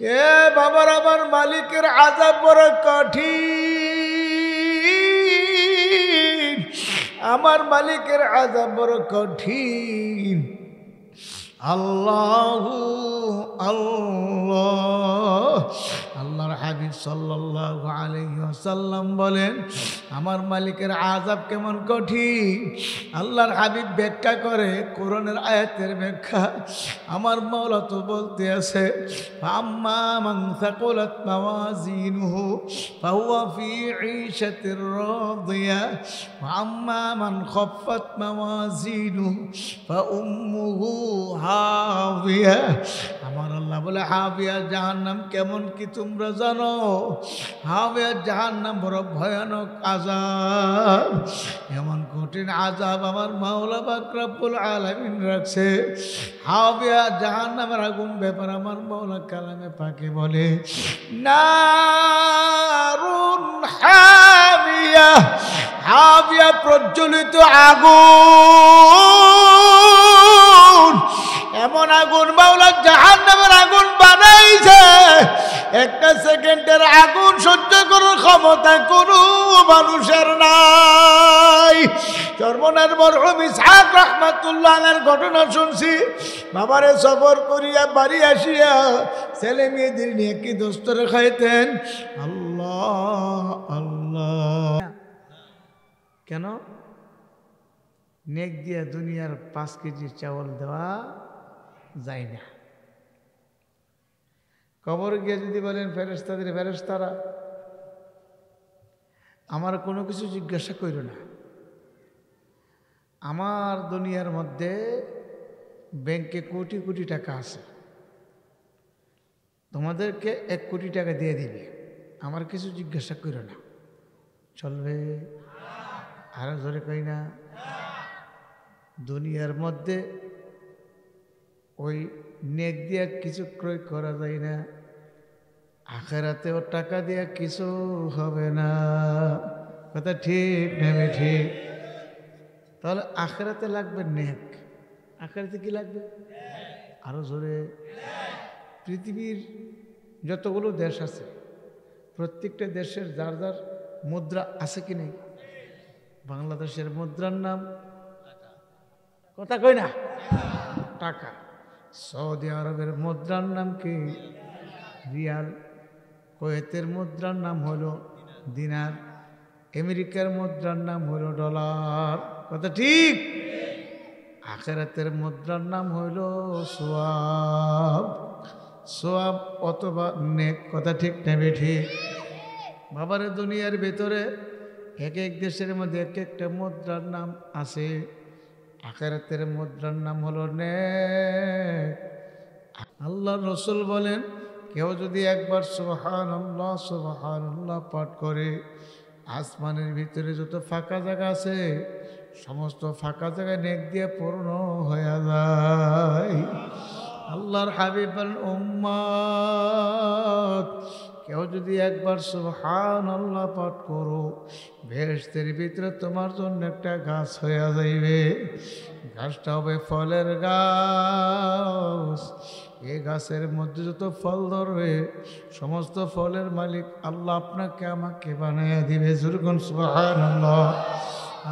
এ বাবার, আমার মালিকের আযাব বড় কঠিন, আমার মালিকের আযাব বড় কঠিন। আল্লাহু আল্লাহ, আল্লাহর হাবিব সাল্লাল্লাহু আলাইহি ওয়াসাল্লাম বলেন আমার মালিকের আযাব কেমন কঠিন। আল্লাহর হাবিব ব্যাখ্যা করে, কোরআনের আয়াতের ব্যাখ্যা। আমার মাওলা তো বলতে আছে, আম্মা মান সাকুলাত মাওয়াজিনুহু ফাহুয়া ফি ঈশাতির রাদিয়া ওয়া আম্মা মান খাফফাত মাওয়াজিনুহু ফাউম্মুহু হাবিয়া। আমার আল্লাহ বলে হাবিয়া জাহান্নাম কেমন কি তোমরা জানো? হাবিয়া জাহান্নাম বড় ভয়ানক আযাব, এমন কঠিন আযাব আমার মাওলা পাক রব্বুল আলামিন রাখছে। হাবিয়া জাহান্নামের আগুন ব্যাপার আমার মাওলা কালামে পাকে বলে, নারুন হাবিয়া, হাবিয়া প্রজ্বলিত আগুন, এমন আগুন মাওলা জাহান্নামের আগুন বানাইছে, একটা সেকেন্ডের আগুন সহ্য করার ক্ষমতা কোনো মানুষের নাই। চরমনার মরহুম ইসহাক রাহমাতুল্লাহ আলাইহির ঘটনা শুনছি। বাবারে সফর করিয়া বাড়ি আসিয়া ছেলে মেয়েদের নিয়ে কি দোস্তরে খাইতেন। আল্লাহ আল্লাহ, কেন? নেক দিয়া দুনিয়ার 5 কেজি চাউল দেওয়া যায় না। কবর গিয়ে যদি বলেন ফেরেশতাদের, ফেরেশতারা আমার কোনো কিছু জিজ্ঞাসা কইর না, আমার দুনিয়ার মধ্যে ব্যাংকে কোটি কোটি টাকা আছে, তোমাদেরকে 1 কোটি টাকা দিয়ে দিবে, আমার কিছু জিজ্ঞাসা কইর না, চলবে? আরো জোরে কই না? দুনিয়ার মধ্যে ওই নেক দিয়া কিছু ক্রয় করা যায় না, আখিরাতেও টাকা দিয়া কিছু হবে না। কথা ঠিক নেবে ঠিক? তাহলে আখিরাতে লাগবে নেক, আখিরাতে কি লাগবে? আরো জোরে। পৃথিবীর যতগুলো দেশ আছে প্রত্যেকটা দেশের যার যার মুদ্রা আছে কি নেই? বাংলাদেশের মুদ্রার নাম কথা কই না টাকা। সৌদি আরবের মুদ্রার নাম কি? রিয়াল। কুয়েতের মুদ্রার নাম হলো দিনার। আমেরিকার মুদ্রার নাম হলো ডলার। কথা ঠিক? আখিরাতের মুদ্রার নাম হলো সোয়াব, সোয়াব অথবা নেক। কথা ঠিক নেবে ঠিক? বাবারে দুনিয়ার ভেতরে এক এক দেশের মধ্যে এক একটা মুদ্রার নাম আছে। আখিরাতের মুদ্রার নাম হলো নেক। আল্লাহর রাসূল বলেন, কেউ যদি একবার সুবহানাল্লাহ সুবহানাল্লাহ পাঠ করে, আসমানের ভিতরে যত ফাঁকা জায়গা আছে সমস্ত ফাঁকা জায়গায় নেক দিয়ে পূর্ণ হয়ে যায়। আল্লাহর হাবিব বলেন, উম্মত কেউ যদি একবার সুবহানাল্লাহ পাঠ করো, বেহেশতের ভিতরে তোমার জন্য একটা গাছ হয়ে যাইবে। গাছটা হবে ফলের গাছ। এই গাছের মধ্যে যত ফল ধরবে সমস্ত ফলের মালিক আল্লাহ আপনাকে আমাকে বানাইয়া দিবে। জুরগুন সুবহানাল্লাহ।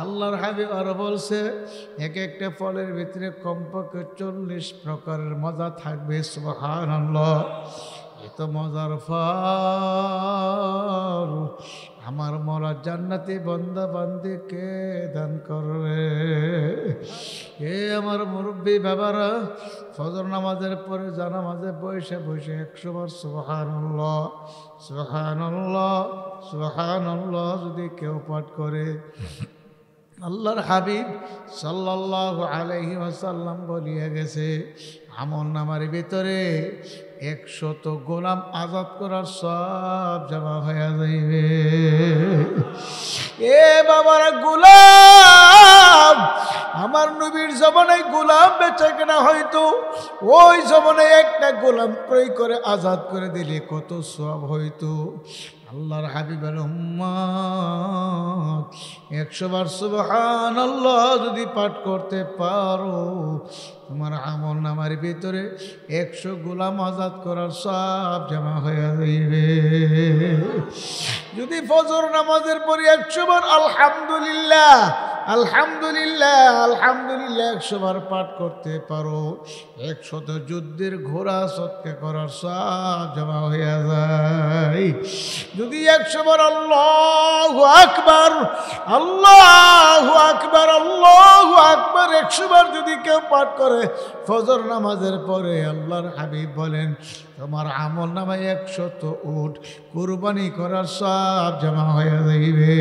আল্লাহর হাবিব আরো বলছে, এক একটা ফলের ভিতরে কমপক্ষে 40 প্রকারের মজা থাকবে। সুবহানাল্লাহ। এত মজার ফল আমার মরা জান্নাতি বান্দা বান্দিকে দান করবে। এ আমার মুরব্বী বাবারা, ফজর নামাজের পরে জানামাজে বসে বসে 100 বার সুবহানাল্লাহ সুবহানাল্লাহ সুবহানাল্লাহ যদি কেউ পাঠ করে, আল্লাহর হাবিব সাল্লাল্লাহু আলাইহি ওয়াসাল্লাম বলিয়া গেছে, আমলনামার ভিতরে 100 গোলাম আজাদ করার সব জমা হয়ে যাইবে। এ বাবার গোলাম আমার নবীর জমানায় গোলাম বেচা কেনা হয়তো, ওই জমানায় একটা গোলাম ক্রয় করে আজাদ করে দিলে কত সওয়াব হইতো। আল্লাহর হাবিবের উম্মত 100 বার সুবহানাল্লাহ যদি পাঠ করতে পারো, তোমার আমল নামার ভিতরে 100 গোলাম আজাদ করার সওয়াব জমা হয়ে যাইবে। যদি ফজর নামাজের পরে 100 বার আলহামদুলিল্লাহ আলহামদুলিল্লাহ আলহামদুলিল্লাহ 100 বার পাঠ করতে পারো, 100 যুদ্ধের ঘোড়া সৎকা করার সওয়াব জমা হয়ে যায়। যদি 100 বার আল্লাহু আকবার আল্লাহু আকবার আল্লাহু আকবার 100 বার যদি কেউ পাঠ করে ফজর নামাজের পরে, আল্লাহর হাবিব বলেন তোমার আমল নামায় 100 উট কুরবানি করার সওয়াব জমা হয়ে যাইবে।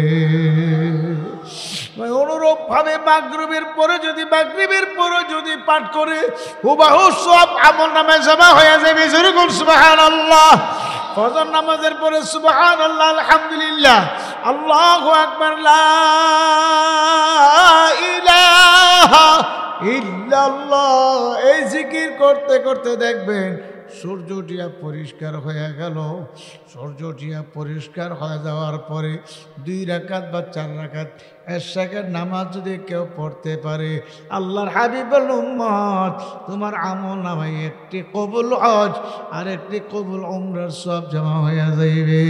অনুরূপ ভাবে মাগরিবের পরে যদি পাঠ করে হুবাহু সওয়াব আমল নামায় জমা হয়ে যাবে। যেরকম সুবহানাল্লাহ। ফজর নামাজের পরে সুবহানাল্লাহ আলহামদুলিল্লাহ আল্লাহু আকবার লা ইলাহা ইল্লাল্লাহ এই জিকির করতে করতে দেখবেন সূর্যটিয়া পরিষ্কার হয়ে গেল। সূর্যটিয়া পরিষ্কার হয়ে যাওয়ার পরে 2 রাকাত বা 4 রাকাত এশাকের নামাজ যদি কেউ পড়তে পারে, আল্লাহর হাবিবের উম্মত তোমার আমল নামায় একটি কবুল হজ আর একটি কবুল উমরার সওয়াব জমা হয়ে যাইবে।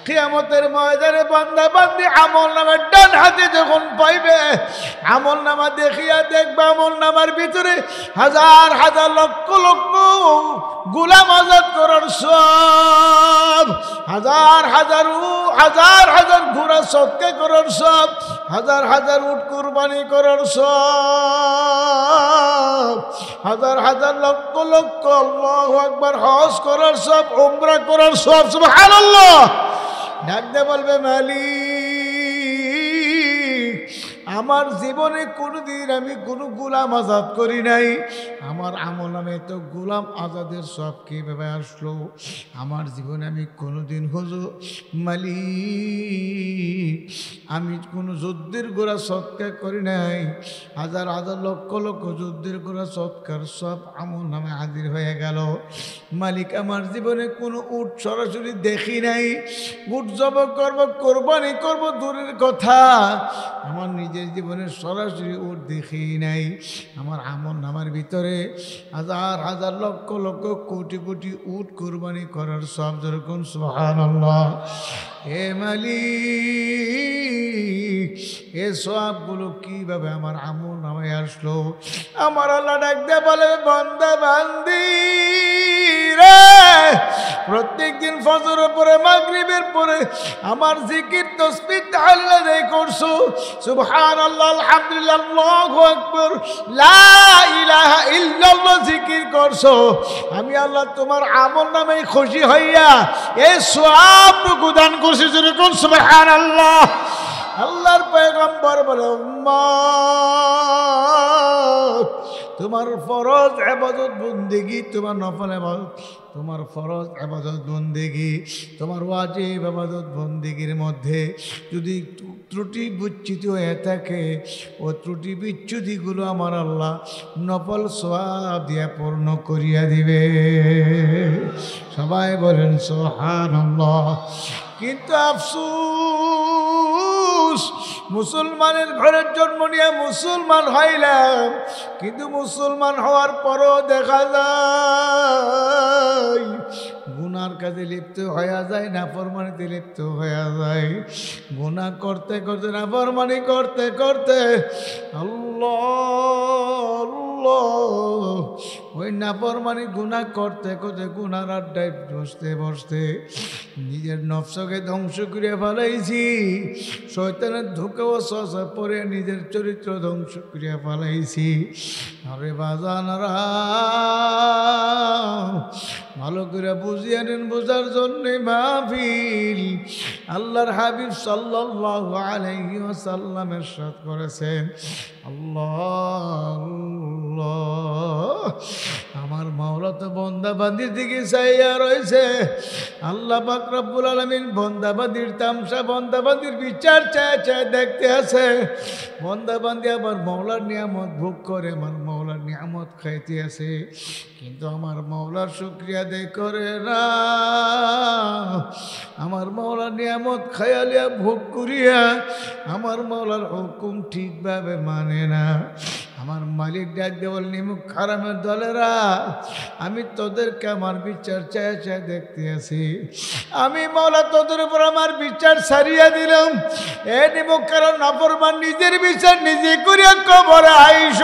কিয়ামতের ময়দানে বান্দা বান্দি আমল নামার ডান হাতে যখন পাইবে, আমল নামা দেখিয়া দেখবে আমল নামার ভিতরে হাজার হাজার লক্ষ লক্ষ গোলাম আজাদ করার সওয়াব, হাজার হাজার ঘোড়া সৎকা করার সওয়াব, হাজার হাজার উট কুরবানি করার সওয়াব, হাজার হাজার লক্ষ লক্ষ আল্লাহু আকবার হজ করার সওয়াব, উমরা করার সওয়াব। সুবহানাল্লাহ। ডাকতে বলবে মালিক আমার জীবনে কোনোদিন আমি কোনো গোলাম আজাদ করি নাই, আমার আমল নামে তো গোলাম আজাদের সব কিভাবে আসলো? আমার জীবনে আমি কোনোদিন হুজুর মালিক আমি কোনো যুদ্ধের গোড়া সৎকার করি নাই, হাজার হাজার লক্ষ লক্ষ যুদ্ধের গোড়া সৎকার সব আমল নামে হাজির হয়ে গেল। মালিক আমার জীবনে কোনো উট সরাসরি দেখি নাই, উট জবাই করব কোরবানি করব দূরের কথা, আমার নিজের জীবনে সরাসরি উট দেখি নাই। আমার আমল নামার ভিতরে হাজার হাজার লক্ষ লক্ষ কোটি কোটি উট কোরবানি করার সব। যেরকম সুবহানাল্লাহ। হে মালিক এ সবগুলো কিভাবে আমার আমল নামায় আসলো? আমার আল্লাহ ডাক দিয়ে বলে বান্দা বান্দি রে, প্রত্যেক দিন ফজরের পরে মাগরিবের পরে আমার জিকির তাসবিহ তাহলিল আদায় করছো, সুবহানাল্লাহ আলহামদুলিল্লাহ আল্লাহু আকবার লা ইলাহা ইল্লাল্লাহ জিকির করছো, আমি আল্লাহ তোমার আমল নামে খুশি হইয়া এই সওয়াবটুকু দান করছি। যেরকম সুবহানাল্লাহ। আল্লাহর পয়গম্বর বলে উম্মত তোমার ফরজ ইবাদত বন্দেগী, তোমার নফল ইবাদত, তোমার ফরজ ইবাদত বন্দেগী, তোমার ওয়াজিব ইবাদত বন্দেগীর মধ্যে যদি ত্রুটি বিচ্যুতি হয়ে থাকে, ও ত্রুটি বিচ্যুতিগুলো আমার আল্লাহ নফল সওয়াব দিয়ে পূর্ণ করিয়া দিবে। সবাই বলেন সুবহানাল্লাহ। কিন্তু আফসোস মুসলমানের ঘরের জন্ম নিয়ে মুসলমান হইলাম, কিন্তু মুসলমান হওয়ার পরও দেখা যায় গুনার কাজে লিপ্ত হয়ে যায়, নাফরমানিতে লিপ্ত হয়ে যায়। গুনাহ করতে করতে নাফরমানি করতে করতে আল্লাহ ওই নাফরমানি গুনাহ করতে করতে গুনার আড্ডায় বসতে বসতে নিজের নফসকে ধ্বংস করে ফেলাইছি, শয়তানের ধোঁকা ওয়াসওয়াসা পড়ে নিজের চরিত্র ধ্বংস করে ফেলাইছি। আরে বাজানারা ভালো করে বুঝিয়ে নেন, বোঝার জন্যে মাহফিল। আল্লাহর হাবিব সাল্লাল্লাহু আলাইহি ওয়াসাল্লাম ইরশাদ করেছেন আল্লাহ আমার মাওলা তো বন্দাবান্দির দিকে চাইয়া রয়েছে। আল্লাহ পাক রব্বুল আলামিন বন্দাবান্দির তামসা, বন্দাবান্দির বিচার চায় চায় দেখতে আছে। বন্দাবান্দি আমার মাওলার নিয়ামত ভোগ করে, আমার মাওলার নিয়ামত খাইতে আছে, কিন্তু আমার মাওলার শুকরিয়া আদায় করে না। আমার মাওলার নিয়ামত খায়ালিয়া ভোগ করিয়া আমার মাওলার হুকুম ঠিকভাবে মানে না। আমার মালিক ডাক দিয়ে বলনি, মুখ খারামের দলেরা, আমি তোদেরকে আমার বিচার চায় চায় দেখতে আছি। আমি মাওলা তোদের উপর আমার বিচার ছাড়িয়া দিলাম। এ নিমুখ কারণ নাফরমান নিজের বিচার নিজে করিয়া কবরে আইস।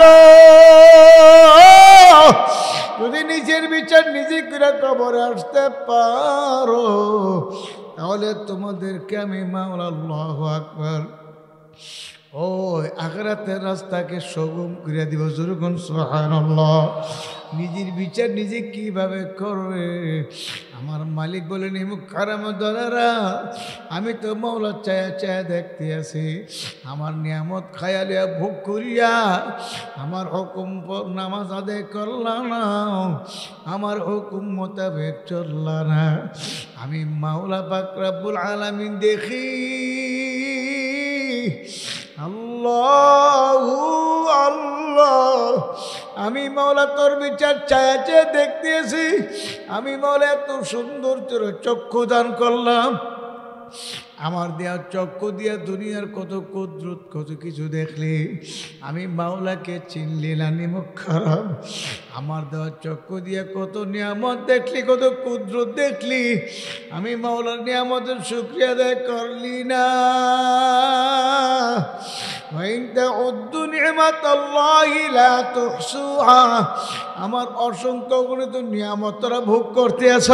যদি নিজের বিচার নিজে করে কবরে আসতে পারো, তাহলে তোমাদেরকে আমি মাওলা আল্লাহু আকবার ও আখিরাতের রাস্তাকে সগুম করে দিব। জোরগুন সুবহানাল্লাহ। নিজের বিচার নিজে কিভাবে করবে? আমার মালিক বলেন, মুখ খারাম দলেরা, আমি তো মাওলা চায়া চায়া দেখতে আছি। আমার নিয়ামত খায়ালিয়া ভোগ করিয়া আমার হুকুম নামাজ আদায় করলা না, আমার হুকুম মোতাবেক চললা না। আমি মাওলা পাক রব্বুল আলামিন দেখি, আল্লাহু আল্লাহ, আমি মাওলা তোর বিচার চায়া চায়া দেখতেছি। আমি মাওলা এত সুন্দর তোর চক্ষু দান করলাম, আমার দেওয়া চক্ষু দিয়া দুনিয়ার কত কুদরত কত কিছু দেখলি। আমি মাওলাকে চিনলি না, নিমুখ খারাপ। আমার দেওয়া চক্ষু দিয়া কত নিয়ামত দেখলি, কত কুদরত দেখলি। আমি মাওলার নিয়ামতের শুকরিয়া আদায় করলি না। আমার অসংখ্য গণিত নিয়ামত তোরা ভোগ করতে আছ।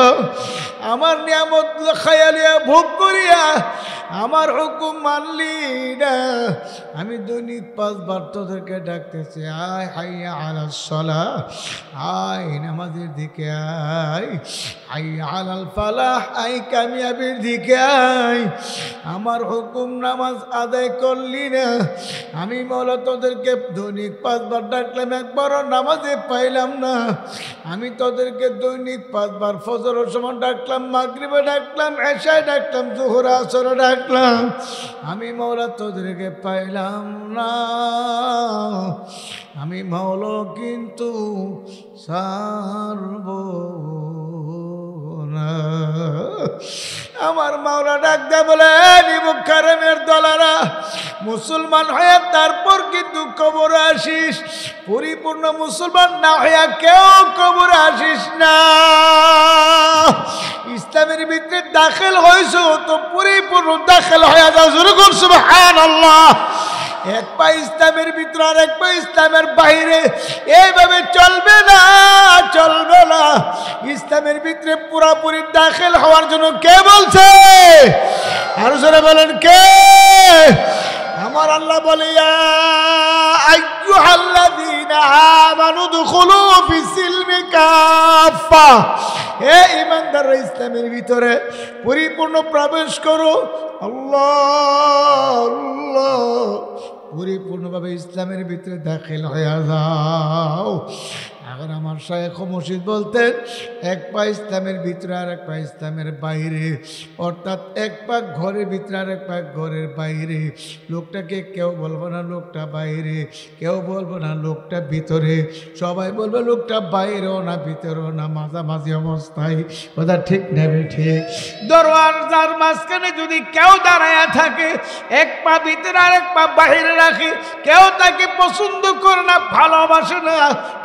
আমার নিয়ামত খায়ালিয়া ভোগ করিয়া আমার হুকুম মানলি না। আমি দৈনিক 5 বার তোদেরকে ডাকতেছি, আয় হাইয়া আলাস সালাহ, আয় নামাজের দিকে আয়, হাইয়া আলাল ফালাহ, আয় কামিয়াবির দিকে আয়। আমার হুকুম নামাজ আদায় করলি না। আমি মাওলা তোদেরকে দৈনিক 5 বার ডাকলাম, একবারও নামাজে পাইলাম না। আমি তোদেরকে দৈনিক 5 বার ফজরের সময় ডাকলাম, মাগরিবে ডাকলাম, এশায় ডাকলাম, জোহর আসরে ডাকলাম। আমি মাওলা তোদেরকে পাইলাম না। আমি মাওলা কিন্তু সারব না। আমার মাওলা ডাক দেয় বলে, নিমুখ খারামের দলারা, মুসলমান হয়ে তারপর কিন্তু কবরে আসিস। পরিপূর্ণ মুসলমান না হইয়া কেউ কবরে আসিস না। ইসলামের ভিতরে দাখিল হয়েছ তো পরিপূর্ণ দাখিল হয়ে যাও। জোরে সুবহানাল্লাহ। এক পা ইসলামের ভিতরে আর এক পা ইসলামের বাইরে, এইভাবে চলবে না, চলবে না। ইসলামের ভিতরে পুরোপুরি দাখিল হওয়ার জন্য কে বলছে? আর জোরে বলেন কে? আমার আল্লাহ বলে, ইয়া আইয়ুহাল্লাযীনা আমানু দুখুলু ফিস-সিলমি কাফা। হে ঈমানদাররা, ইসলামের ভিতরে পরিপূর্ণ প্রবেশ করো। আল্লাহ আল্লাহ, পরিপূর্ণভাবে ইসলামের ভিতরে দাখিল হয়ে যাও। এখন আমার শায়েখ মুর্শিদ বলতেন, এক পা ইসলামের ভিতরে আর এক পা ইসলামের বাইরে, অর্থাৎ এক পা ঘরের ভিতরে আর এক পা ঘরের বাইরে। লোকটাকে কেউ বলবো না লোকটা বাইরে, কেউ বলবো না লোকটা ভিতরে, সবাই বলবে লোকটা বাইরেও না ভিতরেও না, মাঝামাঝি অবস্থায়। কথা ঠিক নেবে ঠিক। দরওয়াজার মাঝখানে যদি কেউ দাঁড়ায়া থাকে, এক পা ভিতরে আর এক পা বাইরে রাখে, কেউ তাকে পছন্দ করে না, ভালোবাসে না,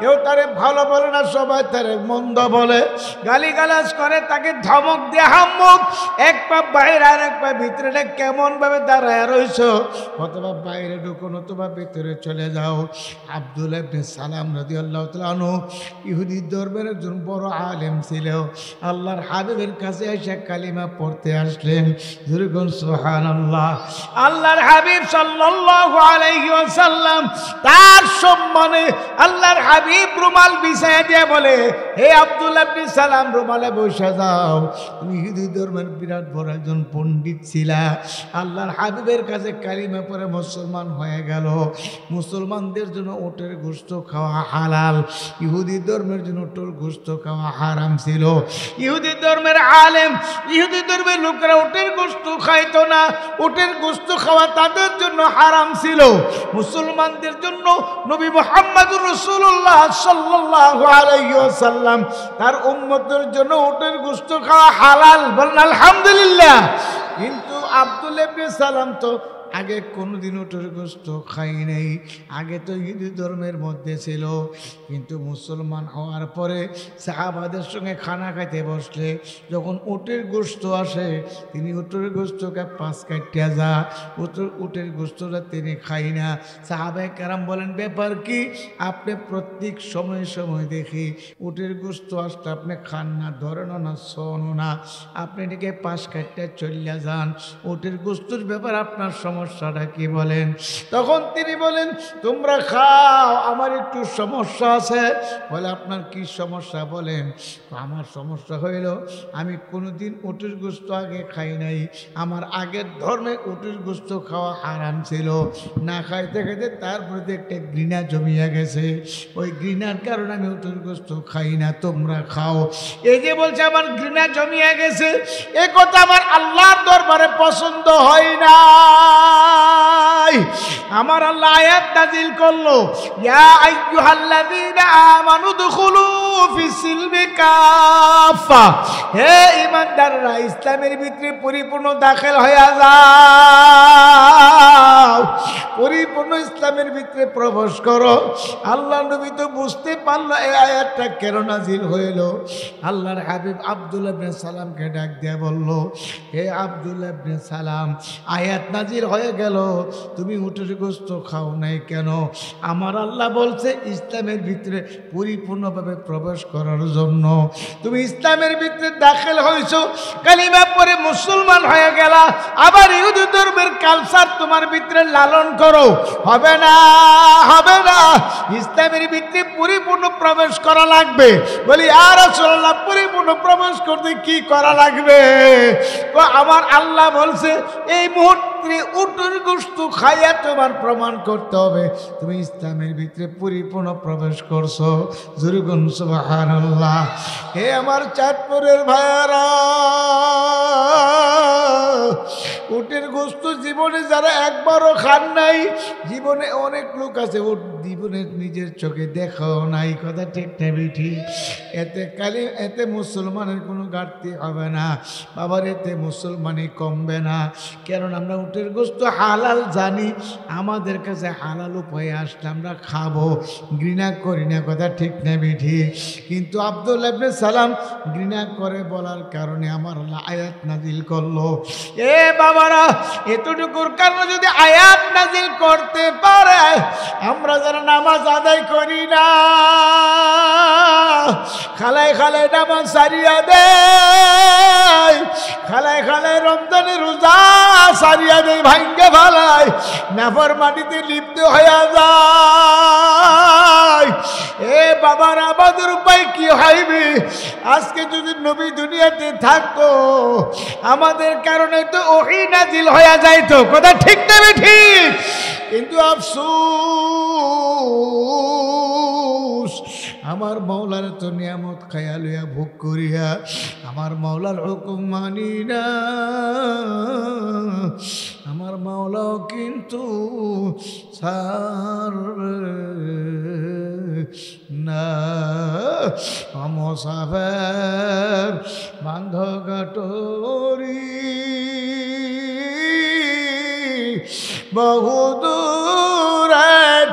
কেউ তারে ভালো বলে না, সবাই তারে মন্দ বলে, গালিগালাজ করে, তাকে ধমক দিয়ে হাম্মুক। এক পা বাইরে আর এক পা ভিতরে, কেমন ভাবে দাঁড়ায় রইছ? অথবা বাইরে ঢুকুন অথবা ভিতরে চলে যাও। আব্দুল্লাহ ইবনে সালাম রাদিয়াল্লাহু তাআলা আনহু ইহুদি দরবারের একজন বড় আলেম ছিল। আল্লাহর হাবিবের কাছে এসে কালিমা পড়তে আসলেন। জোরে সুবহানাল্লাহ। আল্লাহর হাবিব সাল্লাল্লাহু আলাইহি ওয়াসাল্লাম তার মানে আল্লাহর হাবিব রুমাল বিছায়া দিয়ে বলে, হে আব্দুল্লাহ ইবনে সালাম, রুমালে বসে যাও। তুমি ইহুদি ধর্মের বিরাট বড় একজন পণ্ডিত ছিলা, আল্লাহর হাবিবের কাছে কালিমা পড়ে মুসলমান হয়ে গেল। মুসলমানদের জন্য উটের গোশত খাওয়া হালাল, ইহুদি ধর্মের জন্য উটের গোশত খাওয়া হারাম ছিল। ইহুদি ধর্মের আলেম, ইহুদি ধর্মের লোকেরা উটের গোশত খাইতো না, উটের গোশত খাওয়া তাদের জন্য হারাম ছিল। মুসলমানদের জন্য নবী মুহাম্মদুর রাসূলুল্লাহ সাল্লাল্লাহু আলাইহি ওয়াসাল্লাম তার উম্মতের জন্য উটের গোশত খাওয়া হালাল। বলেন আলহামদুলিল্লাহ। কিন্তু আব্দুল্লাহ ইবনে সালাম তো আগে কোনোদিন উটের গোশত খাই নাই, আগে তো হিন্দু ধর্মের মধ্যে ছিল। কিন্তু মুসলমান হওয়ার পরে সাহাবাদের সঙ্গে খানা খাইতে বসলে যখন উটের গোশত আসে, তিনি উটের গোশতকে পাঁচ কাটিয়া যা, উটের গোশতটা তিনি খাই না। সাহাবায়ে কেরাম বলেন, ব্যাপার কি? আপনি প্রত্যেক সময় সময় দেখি উটের গোশত আসলে আপনি খান না, ধরেনও না, শোনো না, আপনি এটাকে পাঁচ কাটিয়া চলিয়া যান। উটের গোশতর ব্যাপার আপনার সমস্যাটা কি বলেন? তখন তিনি বলেন, তোমরা খাও, আমার একটু সমস্যা আছে। বলে, আপনার কি সমস্যা বলেন? আমার সমস্যা হইল আমি কোনোদিন উটের গোশত আগে খাই নাই, আমার আগের ধর্মে উটের গোশত খাওয়া হারাম ছিল। না খাইতে খাইতে তার প্রতি একটা ঘৃণা জমিয়া গেছে, ওই ঘৃণার কারণে আমি উটের গোশত খাই না, তোমরা খাও। এই যে বলছে আমার ঘৃণা জমিয়া গেছে, এ কথা আমার আল্লাহর দরবারে পছন্দ হয় না। আমার আল্লাহ আয়াত নাযিল করলো, ইয়া আইয়ুহাল্লাযীনা আমানু দুখুলু ফিস-সিলমি কাফা, হে ঈমানদাররা, ইসলামের ভিতরে পরিপূর্ণ দাখিল হয়ে যাও, পরিপূর্ণ ইসলামের ভিতরে প্রবেশ করো। আল্লাহ নবী তো বুঝতে পারলো এই আয়াতটা কেন নাযিল হইল। আল্লাহর হাবিব আব্দুল্লাহ ইবনে সালামকে ডাক দিয়ে বলল, হে আব্দুল্লাহ ইবনে সালাম, আয়াত নাযিল হয়ে গেল, তুমি উটের গোশত খাও নাই কেন? আমার আল্লাহ বলছে ইসলামের ভিতরে পরিপূর্ণভাবে প্রবেশ করার জন্য। তুমি ইসলামের ভিতরে দাখিল হইছো, কালিমা পড়ে মুসলমান হয়ে গেলা, আবার ইহুদি ধর্মের কালচার তোমার ভিতরে লালন করো, হবে না, হবে না। ইসলামের ভিতরে পরিপূর্ণ প্রবেশ করা লাগবে। বলি, ইয়া রাসূলুল্লাহ, পরিপূর্ণ প্রবেশ করতে কি করা লাগবে? আমার আল্লাহ বলছে এই মুহূর্তে উটের গোশত খাইয়া তোমার প্রমাণ করতে হবে তুমি ইসলামের ভিতরে পরিপূর্ণ প্রবেশ করছো। জোরে বলুন সুবহানাল্লাহ। হে আমার চাঁদপুরের ভাইয়ারা, উটের গোশত জীবনে যারা একবারও খান নাই, জীবনে অনেক লোক আছে উট জীবনে নিজের চোখে দেখাও নাই, কথা ঠিক না ঠিক? এতে মুসলমানের কোনো ঘাটতি হবে না বাবার, এতে মুসলমানই কমবে না। কারণ আমরা উটের গোশত হালাল জানি, আমাদের কাছে হালাল উপায়ে আসলে আমরা খাবো, ঘৃণা করি না, কথা ঠিক না ঠিক? কিন্তু আব্দুল্লাহ ইবনে সালাম ঘৃণা করে বলার কারণে আমার আল্লাহ আয়াত নাযিল করলো। এ বাবারা, এতটুকুর কারণে যদি আয়াত নাযিল করতে পারে, আমরা যারা নামাজ আদায় করি না, খালায় খালায় নামাজ সারিয়া দেয়, খালায় খালায় রমজানের রোজা সারিয়া দেয়, ভাঙ্গে ফালায়, নাফরমানিতে লিপ্ত হয়ে যায়। এ বাবার, আমাদের উপায় কি হইবে? আজকে যদি নবী দুনিয়াতে থাকতো, আমাদের কারণে তো ওহী নাযিল হয়ে যাইতো, কথা ঠিক না ঠিক? কিন্তু আফসোস, আমার মাওলার তো নিয়ামত খায়া লইয়া ভোগ করিয়া আমার মাওলার হুকুম মানি না। আমার মাওলাও কিন্তু না মুসাফির বান্ধ গাটরি বহুদূর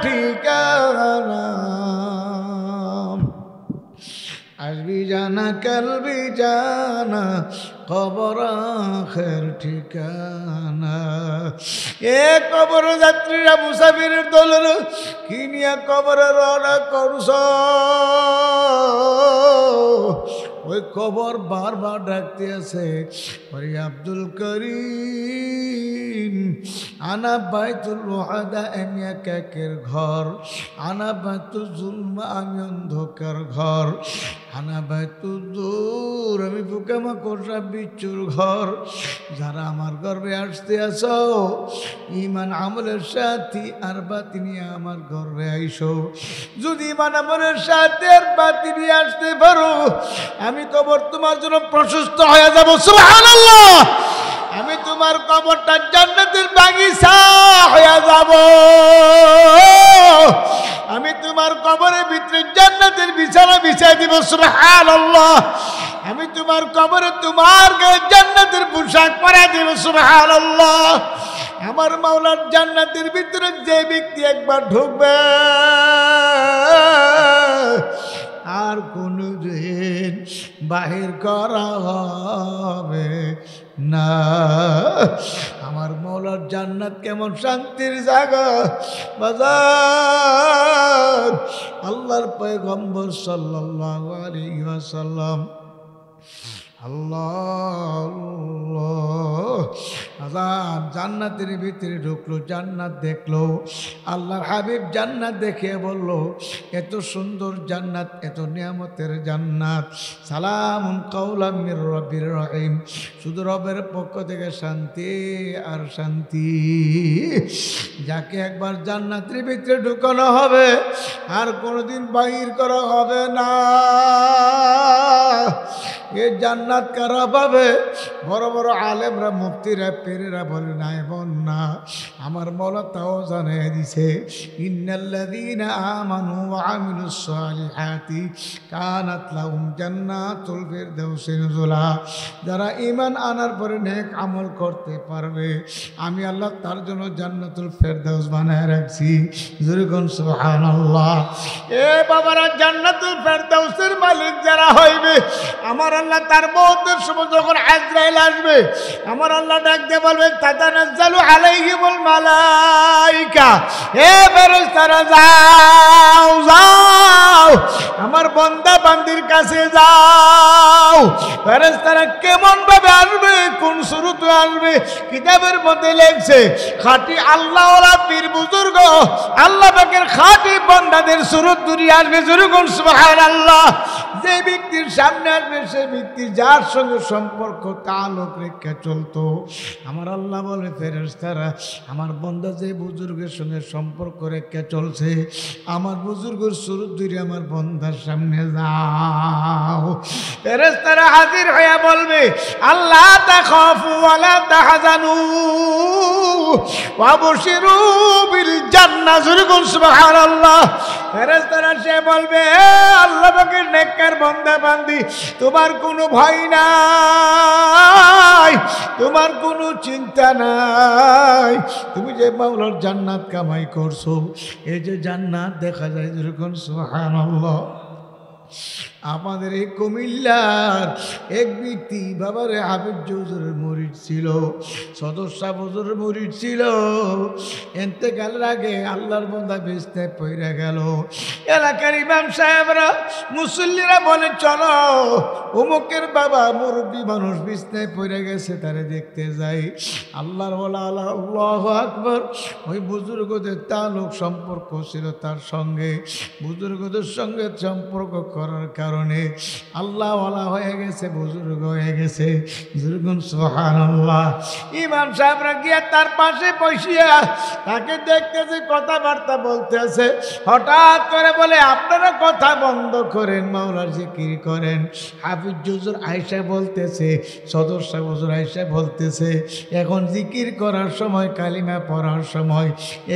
ঠিকানা, আসবি জানা কালবি জানা, কবর আখের ঠিকানা। এ কবর যাত্রীরা, মুসাফিরের দলের কি নিয়ে কবরে রওনা করছ? ওই কবর বারবার ডাকতে আছে, ওরে আব্দুল করিম, আনা বাইতুল ওয়াহাদা, আমি একের ঘর, আনা বাইতুল জুলমা, আমি অন্ধকার ঘর, আনা বাইতুল দূর, আমি পোকামাকড় বিচ্ছুর ঘর। যারা আমার গর্বে আসতে আসো, ইমান আমলের সাথী আর বাতিনি আমার গর্বে আইসো। যদি ইমান আমলের সাথে আর বাতিনি আসতে পারো, আমি কবর তোমার জন্য প্রশস্ত হয়ে যাব। সুবহানাল্লাহ। আমি তোমার কবরটা জান্নাতের বাগিচা হয়ে যাব। আমি তোমার কবরের ভিতরে জান্নাতের বিছানা বিছাই দিব। সুবহানাল্লাহ। আমি তোমার কবরে তোমার গায়ে জান্নাতের পোশাক পরাই দেব। সুবহানাল্লাহ। আমার মাওলার জান্নাতের ভিতরে যে ব্যক্তি একবার ঢুকবে, আর কোনদিন বাহির করা হবে না। আমার মাওলার জান্নাত কেমন শান্তির জায়গা বাজার। আল্লাহর পয়গম্বর সাল্লাল্লাহু আলাইহি ওয়াসাল্লাম জান্নাতের ভিতরে ঢুকলো, জান্নাত দেখলো। আল্লাহর হাবিব জান্নাত দেখে বলল, এত সুন্দর জান্নাত, এত নিয়ামতের জান্নাত, সালামুন কাওলাম মির রাব্বির রহিম, শুধু রবের পক্ষ থেকে শান্তি আর শান্তি। যাকে একবার জান্নাতের ভিতরে ঢুকানো হবে, আর কোনোদিন বাহির করা হবে না। এই জান্নাত কারা পাবে? বড় বড় আলেমরা, মুফতিরা, পীরেরা বলে না, এমন না। আমার মাওলা তাও জানিয়ে দিছে, ইন্নাল্লাযীনা আমানু ওয়া আমিলুস সালিহাতি কানাত লাহুম জান্নাতুল ফিরদাউসি নুজুলা। যারা ঈমান আনার পরে নেক আমল করতে পারবে, আমি আল্লাহ তার জন্য জান্নাতুল ফিরদাউস বানায় রাখছি। জোরে কোন সুবহানাল্লাহ। এ বাবারা, জান্নাতুল ফিরদাউসের মালিক যারা হইবে, আমার আল্লাহ তার মওতের সময় যখন আজরাইল আসবে, আমার আল্লাহ ডাক দিয়ে বলবে, তাতানাজ্জালু আলাইহিমুল মালাইকা, হে ফেরেশতারা যাও যাও, আমার বান্দা বান্দির কাছে যাও। ফেরেশতারা কেমন ভাবে আসবে, কোন সুরতে আসবে? কিতাবের মধ্যে লেখছে, খাঁটি আল্লাহওয়ালা পীর বুজুর্গ, আল্লাহ পাকের খাঁটি বান্দাদের সুরত ধরে আসবে। জোরে কোন সুবহানাল্লাহ। যে ব্যক্তির সামনে আসবে, সে ব্যক্তি যার সঙ্গে সম্পর্ক তালুক রেখে চলতো, আমার আল্লাহ বলে, ফেরেশতারা আমার বান্দা যে বুজুর্গের সঙ্গে সম্পর্ক রেখে চলছে, আমার বুজুর্গের সুরত ধরে আমার বান্দার সামনে যাও। ফেরেশতারা হাজির হয়ে বলবে, আল্লাহ তাখাফু ওয়ালা তাহজানু ওয়া বাশিরু বিল জান্নাহ। জোরে কোন সুবহানাল্লাহ। ফেরেশতারা সে বলবে, আল্লাহ পাকের নেককার বান্দা বান্দি, তোমার কোনো ভয় নাই, তোমার কোনো চিন্তা নাই। তুমি যে মাওলার জান্নাত কামাই করছো, এই যে জান্নাত দেখা যায়, যেরকম সুবহানাল্লাহ। আমাদের এই কুমিল্লার এক ব্যক্তি, বাবারে হাবিব হুজুরের মুরিদ ছিল, সদস্য হুজুরের মুরিদ ছিল। ইন্তেকালের আগে আল্লাহর বান্দা বিছনায় পড়ে গেল। এলাকার ইমাম সাহেবরা, মুসল্লিরা বলে, চলো অমুকের বাবা মুরব্বী মানুষ বিছনায় পড়ে গেছে, তারে দেখতে যাই। আল্লাহর ওয়ালা, আল্লাহু আকবার। ওই বুজুর্গদের তালুক সম্পর্ক ছিল তার সঙ্গে, বুজুর্গদের সঙ্গে সম্পর্ক করার কারণে আল্লাহ ওয়ালা হয়ে গেছে, বুজুর্গ হয়ে গেছে। সুবহানাল্লাহ। ইমাম সাহেবরা গিয়া তার পাশে বসিয়া তাকে দেখতেছে, কথাবার্তা বলতেছে। হঠাৎ করে বলে, আপনারা কথা বন্ধ করেন, মাওলার জিকির করেন। হাফিজ হুজুর আয়েশা বলতেছে, সদস্য হুজুর আয়েশা বলতেছে, এখন জিকির করার সময়, কালিমা পড়ার সময়,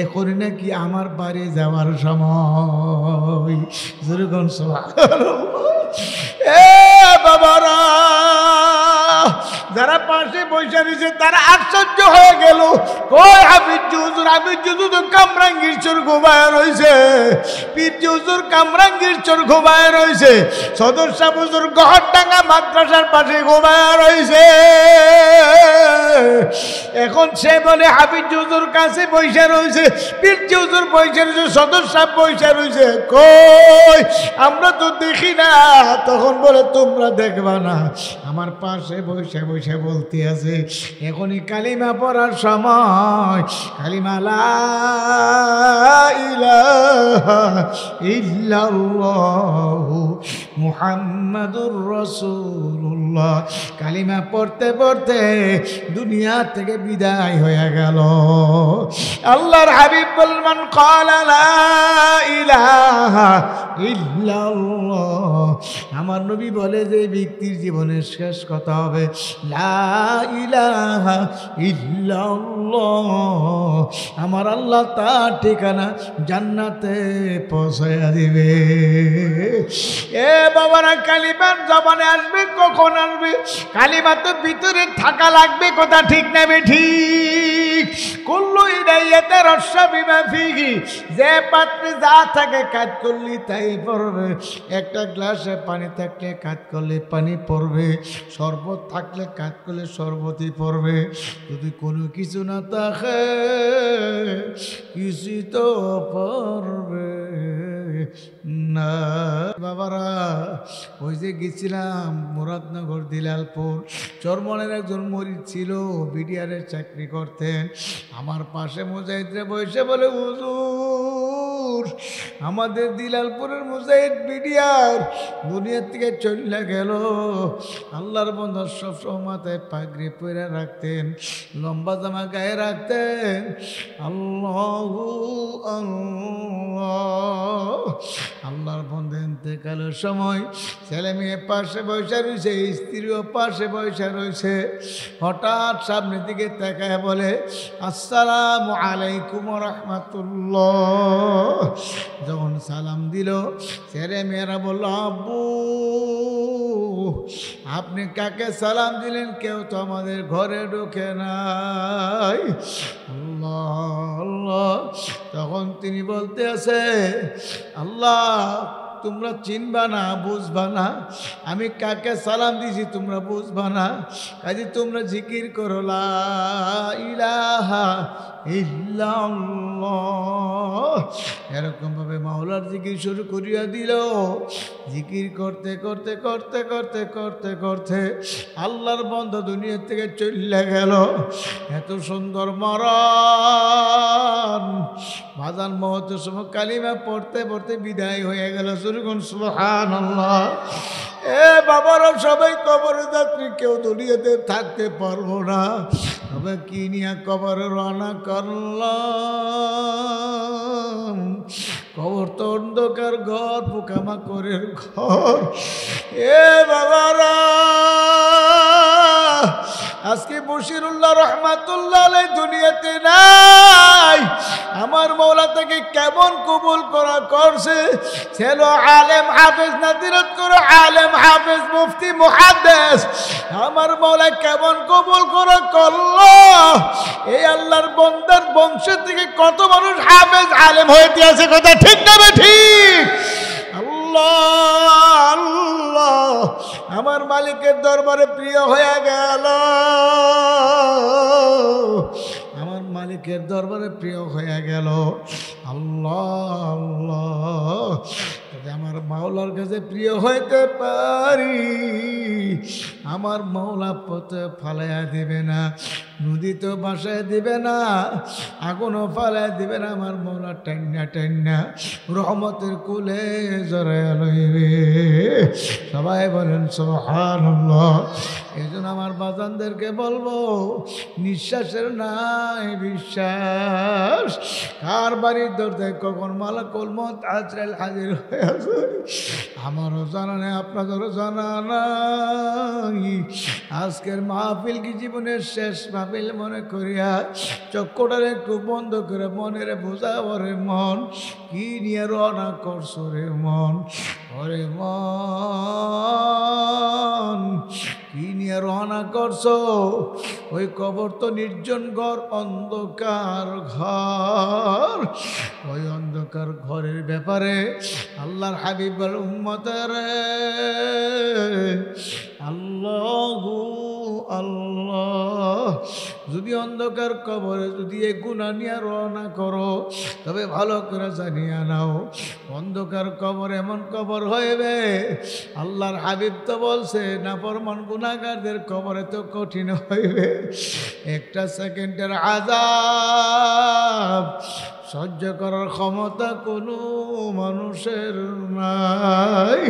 এখন নাকি আমার বাড়ি যাওয়ার সময়। যেরকম এ বাবারা, যারা পাশে বসে রয়েছে তারা আশ্চর্য হয়ে গেল। কই হাফিজ হুজুর? হাফিজ হুজুর তো কামরাঙ্গীর চোর ঘুমায় রয়েছে, পীর হুজুর কামরাঙ্গীর চোর ঘুমায় রয়েছে, সদস্য হুজুর গহরডাঙ্গা মাদ্রাসার পাশে ঘুমায় রয়েছে। এখন সে বলে হাফিজ হুজুর কাছে পয়সা রয়েছে, পীর হুজুর পয়সা রয়েছে, সদর সাহেব পয়সা রয়েছে, কই আমরা তো দেখি না। তখন বলে তোমরা দেখবা না, আমার পাশে বসে বসে বলতে আছে এখনই কালিমা পড়ার সময়, কালিমা লা ইলাহা ইল্লাল্লাহু মুহাম্মাদুর রাসূলুল্লাহ কালিমা পড়তে পড়তে দুনিয়া থেকে বিদায় হয়ে গেল। আল্লাহর হাবিব বললেন ক্বালা লা ইলাহা ইল্লাল্লাহ, আমার নবী বলে যে ব্যক্তির জীবনের শেষ কথা হবে লা ইলাহা ইল্লাল্লাহ, আমার আল্লাহ তার ঠিকানা জান্নাতে পৌঁছায়া দিবে। এ বাবারা, কালিমার জবানে আসবে কখন আসবে? কালিমা তো ভিতরে থাকা লাগবে, কথা ঠিক না ঠিক? কুল্লু ইদাইয়াতে রস্যা বিমা ফিহি, যে পাত্রে যা থাকে কাজ করলি তাই পড়বে। একটা গ্লাসে পানি থাকলে কাজ করলে পানি পড়বে, শরবত থাকলে কাজ করলে শরবতই পড়বে। যদি কোনো কিছু না থাকে কিছু তো পড়বে না। বাবারা, ওই যে গেছিলাম মুরাদনগর দিলালপুর, চরমনের একজন মরিদ ছিল, বিডিআরের চাকরি করতেন। আমার পাশে মুজাহিদরে বসে বলে হুজুর, আমাদের দিলালপুরের মুজাহিদ বিডিআর দুনিয়ার থেকে চলে গেল। আল্লাহর বন্ধু সব সময় মাথায় পাগড়ি পরে রাখতেন, লম্বা জামা গায়ে রাখতেন। আল্লাহু আল্লাহ, আল্লাহর বন্ধু ইন্তেকালের সময় ছেলে মেয়ে পাশে বসে রয়েছে, স্ত্রীও পাশে বসে রয়েছে। হঠাৎ সামনের দিকে তাকায় বলে আসসালামু আলাইকুম রাহমাতুল্লাহ। যখন সালাম দিল ছেলে মেয়েরা বলল আব্বু আপনি কাকে সালাম দিলেন? কেউ তো আমাদের ঘরে ঢোকে নাই। আল্লাহ আল্লাহ, তখন তিনি বলতে আছে আল্লাহ তোমরা চিনবা না, বুঝবা না, আমি কাকে সালাম দিছি তোমরা বুঝবা না, কাজে তোমরা জিকির করো লা ইলাহা ইল্লাল্লাহ। এরকম ভাবে মাওলার জিকির শুরু করিয়া দিল। জিকির করতে করতে করতে করতে করতে করতে আল্লাহর বন্ধ দুনিয়া থেকে চলে গেল। এত সুন্দর মরণ, বাজান মহতের সময় কালিমা পড়তে পড়তে বিদায় হয়ে গেল। সুবহানাল্লাহ। এ বাবারা, সবাই কবরে যাত্রী, কেউ দুনিয়াতে থাকতে পারবো না। তবে কি নিয়ে কবরে রওনা করলাম? কবর তো অন্ধকার ঘর, পোকামাকড়ের ঘর। এ বাবারা, আজকে বশিরুল্লাহ রহমাতুল্লাহ আলাইহি দুনিয়াতে নাই। আমার মওলা তাকে কেমন কবুল করা করছে। ছিল আলেম হাফেজ, নাদিরত করে আলেম হাফেজ মুফতি মুহাদ্দিস। আমার মওলা কেমন কবুল করা করলো। এই আল্লাহর বান্দার বংশ থেকে কত মানুষ হাফেজ আলেম হইতে আছে, কথা ঠিক না ঠিক? আল্লাহ আল্লাহ, আমার মালিকের দরবারে প্রিয় হয়ে গেল। আমার মালিকের দরবারে প্রিয় হয়ে গেল। আল্লাহ আল্লাহ, যদি আমার মাওলার কাছে প্রিয় হইতে পারি, আমার মাওলা পথে ফালাইয়া দিবে না, নদীতে বাসায় দিবে না, আগুনও ফালাইয়া দিবে না। আমার মাওলা টান্না টান্না রহমতের কুলে জড়াইয়া লইবে। সবাই বলেন সুবহানাল্লাহ। এই জন্য আমার বাজানদেরকে বলবো, নিঃশ্বাসের নাই বিশ্বাস। কার বাড়ির দরজায় কখন মালাকুল মউত আজরাইল হাজির হয়ে আছে আমারও জানা নেই, আপনাদেরও জানা নাই। আজকের মাহফিল কি জীবনের শেষ মাহফিল মনে করিয়া চক্ষুটারে একটু বন্ধ করে মনের বোঝাবো রে মন, কি নিয়ে রওনা করছো রে মন। ওরে মন, কি নিয়ে রওনা করছো? ওই কবর তো নির্জন ঘর, অন্ধকার ঘর। ওই অন্ধকার ঘরের ব্যাপারে আল্লাহর হাবিব বল উম্মতেরে আল্লাহু আল্লাহ যদি অন্ধকার কবরে যদি এই গুনাহ নিয়ে রওনা করো তবে ভালো করে জানিয়ে নাও অন্ধকার কবর এমন কবর হইবে আল্লাহর হাবিব তো বলছে নাফরমান গুনাহগারদের কবর তো কঠিন হইবে একটা সেকেন্ডের আযাব সহ্য করার ক্ষমতা কোনো মানুষের নাই।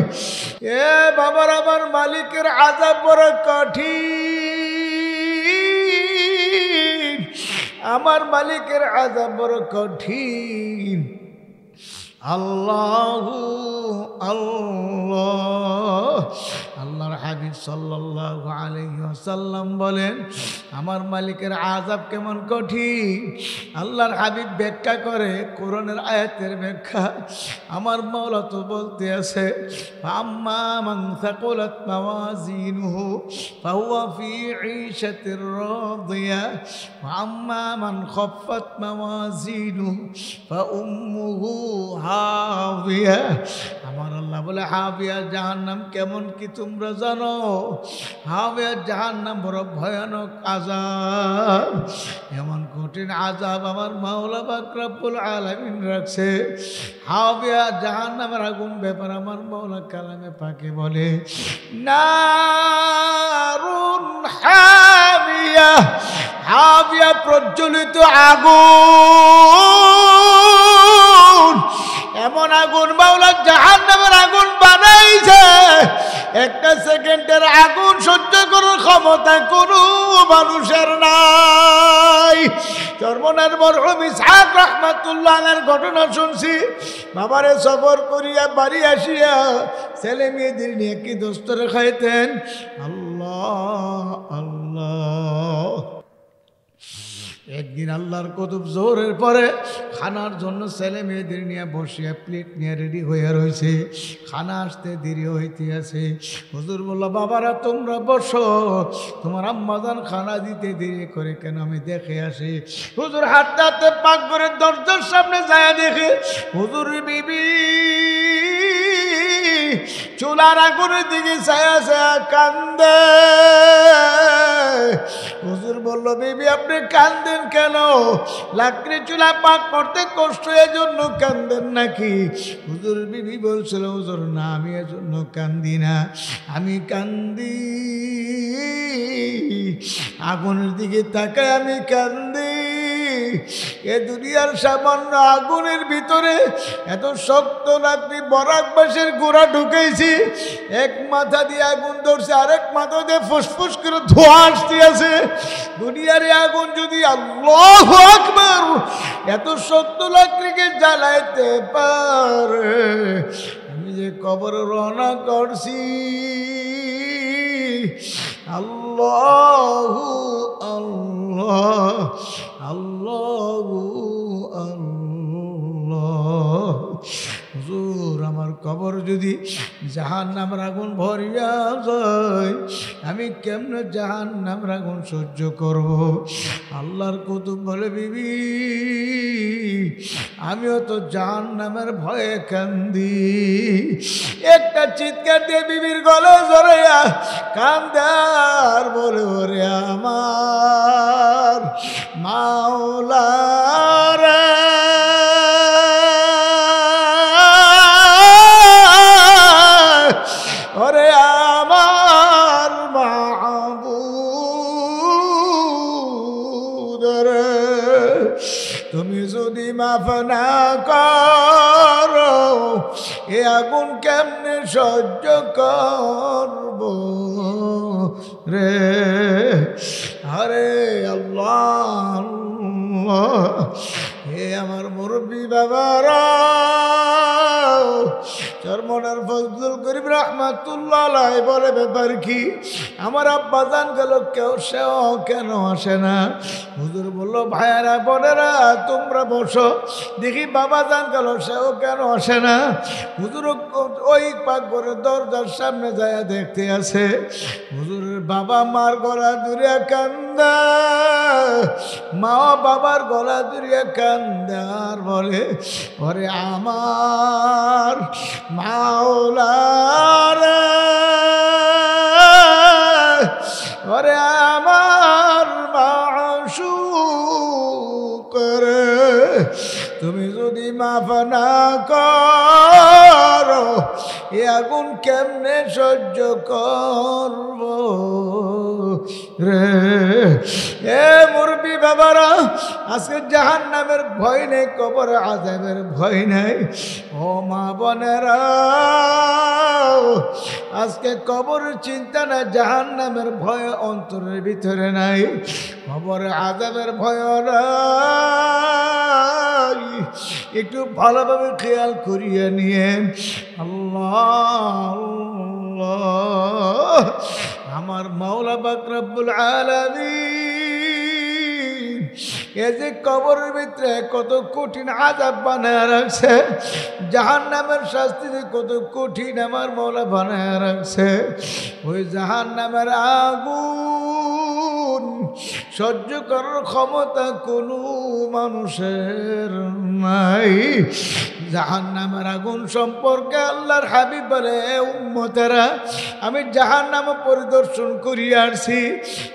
এ বাবার আমার মালিকের আযাব বড় কঠিন, আমার মালিকের আযাব বড় কঠিন। আল্লাহু আল্লাহ, আল্লাহর হাবিব সাল্লাল্লাহু আলাইহি ওয়াসাল্লাম বলেন আমার মালিকের আযাব কেমন কঠিন। আল্লাহর হাবিব ব্যাখ্যা করে কোরআনের আয়াতের ব্যাখ্যা। আমার মাওলা তো বলতে আছে আম্মা মান সাকুলাত মাওয়াজিনুহু ফাহুয়া ফি ঈশাতির রাদিয়া ওয়া আম্মা মান খাফফাত মাওয়াজিনুহু ফাউম্মুহু হাবিয়া। আমার আল্লাহ বলে হাবিয়া জাহান্নাম কেমন কি তোমরা জানো? হাবিয়া জাহান্নাম বড় ভয়ানক আযাব, এমন কঠিন আযাব আমার মাওলা পাক রব্বুল আলামিন রাখছে। হাবিয়া জাহান্নামের আগুন ব্যাপার আমার মাওলা কালামে পাকে বলে নারুন হাবিয়া, হাবিয়া প্রজ্বলিত আগুন, এমন আগুন মাওলা জাহান্নামের আগুন বানাইছে একটা সেকেন্ডের আগুন সহ্য করার ক্ষমতা কোনো মানুষের নাই। চরমনার মরহুম ইসহাক রাহমাতুল্লাহ আলাইহির ঘটনা শুনছি। বাবারে সফর করিয়া বাড়ি আসিয়া ছেলে মেয়েদের নিয়ে কি দোস্তরে খাইতেন। আল্লাহ আল্লাহ। একদিন আল্লাহর কুতুব জোহরের পরে খানার জন্য ছেলে মেয়েদের নিয়ে বসিয়া প্লেট নিয়ে রেডি হইয়া রয়েছে, খানা আসতে দেরি হইতে আছে। হুজুর বলল বাবারা তোমরা বসো, তোমার আম্মাজান খানা দিতে দেরি করে কেন আমি দেখে আসি। হুজুর হাঁটতে হাঁটতে পাকঘরের দরজার সামনে যায় দেখে হুজুর বিবি চুলার আগুনের দিকে ছায়া ছায়া কান্দে। হুজুর বলল বিবি আপনি কান্দেন কেন? লাকড়ি চুলা পাক করতে কষ্ট এজন্য কান্দেন নাকি? হুজুর বিবি বলছিল হুজুর না আমি এজন্য কান্দি না, আমি কান্দি আগুনের দিকে তাকায় আমি কান্দি। এ দুনিয়ার সামান্য আগুনের ভিতরে এত শক্ত লাকড়ি বরাক বাঁশের গোড়া ঢুকেছি, এক মাথা দিয়ে আগুন ধরছে আরেক মাথা দিয়ে ফুসফুস করে ধোঁয়া আসতে আছে। দুনিয়ার আগুন যদি আল্লাহু আকবার এত শক্ত লাকড়িকে জ্বালাইতে পারে, আমি যে কবর রওনা করছি আল্লাহু আল্লাহ আল্লাহু আল্লাহ। হুজুর আমার কবর যদি জাহান্নামের আগুন ভরিয়া যায় আমি কেমনে জাহান্নামের আগুন সহ্য করব? আল্লাহর কুতুব বলে বিবি আমিও তো জাহান্নামের ভয়ে কান্দি। একটা চিৎকার দিয়ে বিবির গলা জড়াইয়া কান্দার বলে ওরে আমার মাওলা রে, ওরে আমার মাবুদ রে, তুমি যদি মাফ না করো এ আগুন কেমনে সহ্য করব রে। আরে আল্লাহ হে আমার মুরব্বী বাবারা, চরমনার ফজলুল করিম রাহমাতুল্লাহ আলাইহি বলে ব্যাপার কি? আমার আব্বা জান গেল কেউ সেও কেন আসে না? হুজুর বলল ভাইয়ারা বোনেরা তোমরা বসো দেখি বাবা জান গেল সেও কেন আসে না। হুজুর ওই পাকঘরের দরজার সামনে যায় দেখতে আছে হুজুরের বাবা মার গলা জুড়িয়া কান্দা, মা বাবার গলা জুড়িয়া কান্দা আর বলে ওরে আমার মাওলা রে, ওরে আমার মাশুকের তুমি যদি মাফ না করো এ আগুন কেমনে সহ্য করব রে। এ মুরবি বাবারা, আজকে জাহান্নামের ভয় নেই, কবর আযাবের ভয় নেই। ও মা বোনেরা, আজকে কবরের চিন্তা না, জাহান্নামের ভয় অন্তরের ভিতরে নাই, কবরের আযাবের ভয় নাই। একটু ভালোভাবে খেয়াল করিয়ে নিয়ে আল্লাহ আমার মাওলা পাক রব্বুল আলামিন এই যে কবরের ভিতরে কত কঠিন আযাব বানায় রাখছে, জাহান্নামের শাস্তি কত কঠিন আমার মাওলা বানায় রাখছে। ওই জাহান্নামের আগুন সহ্য করার ক্ষমতা কোনো মানুষের নাই। জাহান্নামের আগুন সম্পর্কে আল্লাহর হাবিব বলে, উম্মতেরা আমি জাহান্নাম পরিদর্শন করিয়া আসছি,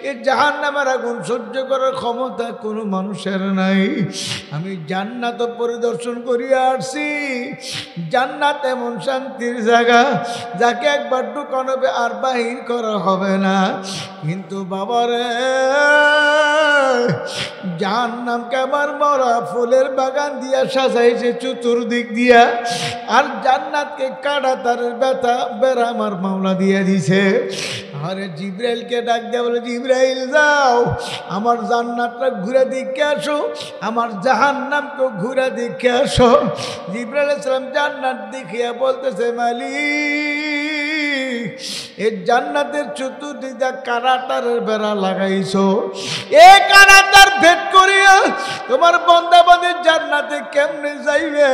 এই জাহান্নামের আগুন সহ্য করার ক্ষমতা কোনো মানুষের নাই। আমি জান্নাত পরিদর্শন করিয়া আসছি, জান্নাত এমন শান্তির জায়গা যাকে একবার ঢুকানো হবে আর বাহির করা হবে না। কিন্তু বাবারে, জাহান্নামকে আমার মরা ফুলের বাগান দিয়া সাজাইছে চতুর্দিক দিয়া, আর জান্নাতকে কাটা তার ব্যথা বেড়া আমার মাওলা দিয়ে দিছে। আরে জিব্রাইলকে ডাক দেয়া বলে, জিব্রাইল যাও আমার জান্নাতটা ঘুরে দেখে আসো, আমার জাহান্নামকে ঘুরে দেখে আসো। জিব্রাইল আলাইহিস সালাম জান্নাত দেখিয়া বলতেছে, মালিক এই জান্নাতের চতুর্দিকে কারাটারের বেড়া লাগাইছো, এই কারাটার ভেদ করিয়া তোমার বান্দাবান্দি জান্নাতে কেমনে যাইবে?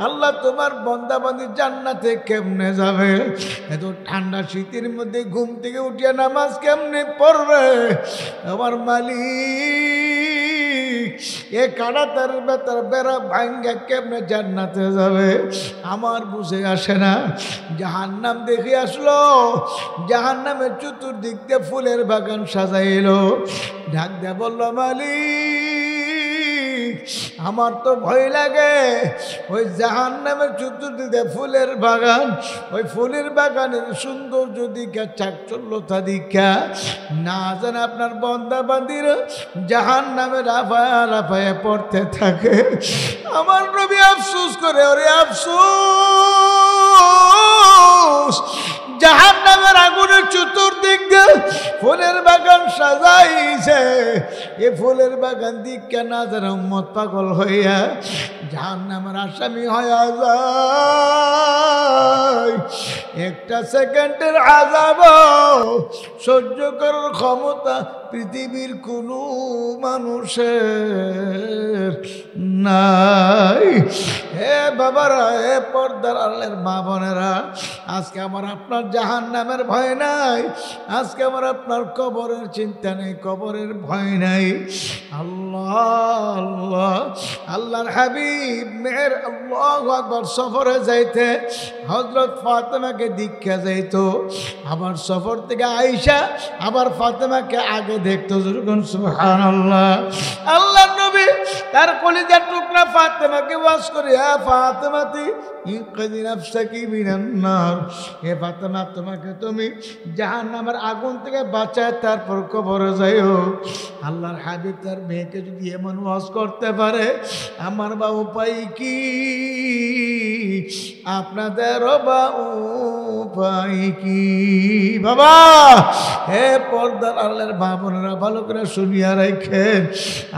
আল্লাহ তোমার বান্দাবান্দি জান্নাতে কেমনে যাবে? এত ঠান্ডা শীতের মধ্যে ঘুম থেকে উঠিয়া নামাজ কেমনে পড়বে? আমার মালিক এ কারাটার বেড়া ভাঙ্গা কেমনে জান্নাতে যাবে? আমার বুঝে আসে না। জাহান্নাম দেখে আসলো, জাহান্নামের চতুর্দিক দিয়ে ফুলের বাগান সাজাইলো, ডাক দিয়ে বলল, মালিক আমার তো ভয় লাগে। ওই জাহান্নামের চতুর্দিকে ফুলের বাগান, ওই ফুলের বাগানের সৌন্দর্য দিকা চাকচল্যতা দিকা না জানে আপনার বান্দা বান্দিরা জাহান্নামে লাফায়া লাফায়া পড়তে থাকে। আমার নবী আফসোস করে, ওরে আফসোস, জাহান্নামের আগুনের চতুর্দিক দিয়ে ফুলের বাগান সাজাইছে, এ ফুলের বাগান দিকে না যারা উম্মত পাগল হইয়া জাহান্নামের আসামি হইয়া যায়। একটা সেকেন্ডের আযাব সহ্য করার ক্ষমতা পৃথিবীর কোনো মানুষের নাই। হে বাবারা, হে পর্দার আলের মা বোনেরা, আজকে আমার আপনার জাহান্নামের ভয় নাই, আজকে আমার আপনার কবরের চিন্তা নেই, কবরের ভয় নাই। আল্লাহ আল্লাহ আল্লাহর হাবিব মেহের আল্লাহু আকবার সফরে যাইতে হযরত ফাতেমাকে দীক্ষা যাইতো, আবার সফর থেকে আয়েশা আবার ফাতেমাকে আগে দেখতো। যখন সুবহানাল্লাহ, আল্লাহর নবী তার কলিজার টুকরা ফাতেমাকে ওয়াজ করে, হ্যাঁ ফাতেমাতি ইনকাদি নাফসাকি মিনান নার, হে ফাতেমা তোমাকে তুমি জাহান্নামের আগুন থেকে বাঁচায় তারপর কবরে যাইও। আল্লাহর হাবিব তার মেয়েকে যদি এমন ওয়াজ করতে পারে, আমার বা উপায় কি? আপনাদের বা উপায় কি? বাবা, হে পর্দার আল্লাহর মা বোনেরা, ভালো করে শুনিয়া রাখেন।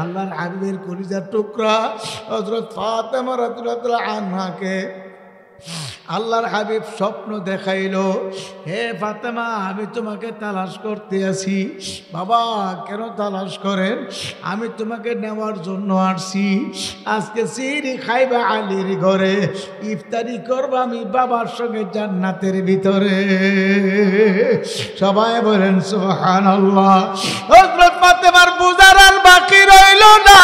আল্লাহর হাবিবের কলিজার টুকরা হযরত ফাতেমা রাদিয়াল্লাহু আনহাকে আল্লাহর হাবিব স্বপ্ন দেখাইলো, হে ফাতেমা আমি তোমাকে তালাশ করতে আসি। বাবা কেন তালাশ করেন? আমি তোমাকে নেওয়ার জন্য আসছি। আজকে সিহরি খাইবা আলীর ঘরে, ইফতারি করবো আমি বাবার সঙ্গে জান্নাতের ভিতরে। সবাই বলেন সুবহানাল্লাহ। হযরত ফাতেমার বুঝার আর বাকি রইল না,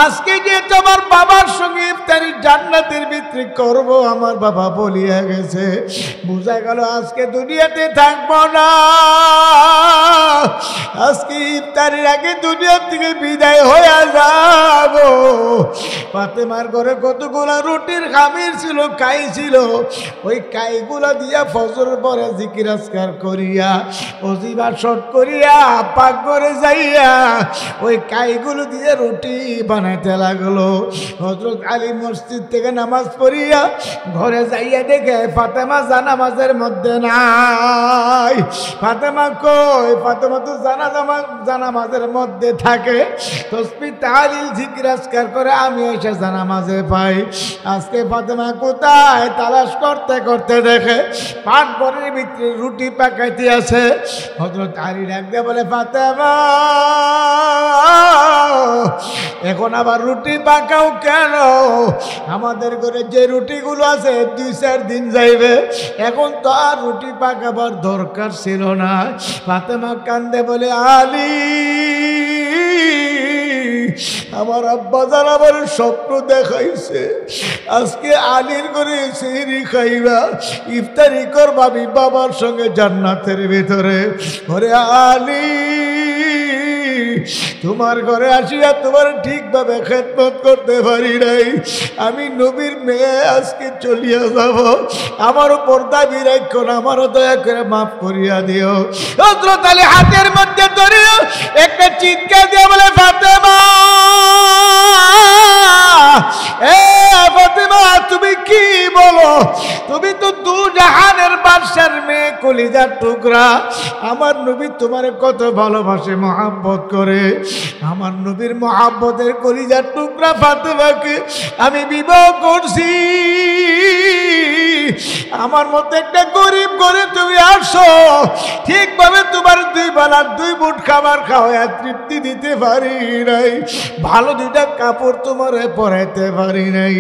আজকে যে তোমার বাবার সঙ্গে ইফতারি জান্নাতের ভিতরে করব আমার বাবা বলিয়া গেছে, বুঝা গেল আজকে দুনিয়াতে থাকবো না। আজকে ইফতারের আগে দুনিয়া থেকে বিদায় হয়ে যাব। ফাতেমার ঘরে কতগুলা রুটির খামির ছিল, কাই ছিল, ওই কাইগুলা দিয়া ফজর পরে জিকির আজকার করিয়া অজিবা শট করিয়া পাক করে যাইয়া ওই কাইগুলো দিয়ে রুটি বানাইতে লাগলো। হযরত আলী মসজিদ থেকে নামাজ পড়িয়া ঘরে যাইয়া দেখে ফাতেমা জানামাজের মধ্যে নাই। ফাতেমা কই? ফাতেমা তো জানামাজের মধ্যে থাকে, তাসবিহ তাহলিল জিকির আজকার করে, আমি এসে জানামাজে পাই। আজকে ফাতেমা কোথায়? তালাশ করতে করতে দেখে পাক ঘরের ভিতরে রুটি পাকাইতে আছে। হযরত আলী ডাক দিয়ে বলে, ফাতেমা এখন আবার রুটি পাকাও কেন? আমাদের ঘরে যে রুটিগুলো আছে 2-4 দিন যাইবে, এখন তো আর রুটি পাকাবার দরকার ছিল না। ফাতেমা কান্দে বলে, আলী আমার আব্বা জান আমার স্বপ্ন দেখাইছে, আজকে আলীর ঘরে সেহরি খাইবা, ইফতারি করবা আমি বাবার সঙ্গে জান্নাতের ভিতরে। ওরে আলী তোমার ঘরে আসিয়া তোমার ঠিকভাবে খেদমত করতে পারি নাই, আমি নবীর মেয়ে আজকে চলিয়া যাব, আমারও পর্দা বিরাইক্ষণ, আমারও দয়া করে মাফ করিয়া দিও। হযরত আলী হাতের মধ্যে ধরিয়া একটা চিৎকার দিয়ে বলে, ফাতেমা এ ফাতেমা তুমি কি বলো? তুমি তো দু জাহানের বাদশার মেয়ে, কলিজার টুকরা। আমার নবী তোমারে কত ভালোবাসে, মহব্বত করে। আমার নবীর মহব্বতের কলিজার টুকরা ফাতেমাকে আমি বিবাহ করছি। আমার মতো একটা গরিব করে তুমি আসো, ঠিকভাবে তোমার 2 বেলার 2 মুঠ খাবার খাওয়া তৃপ্তি দিতে পারি নাই, ভালো 2টা কাপড় তোমারে পরাইতে পারি নাই।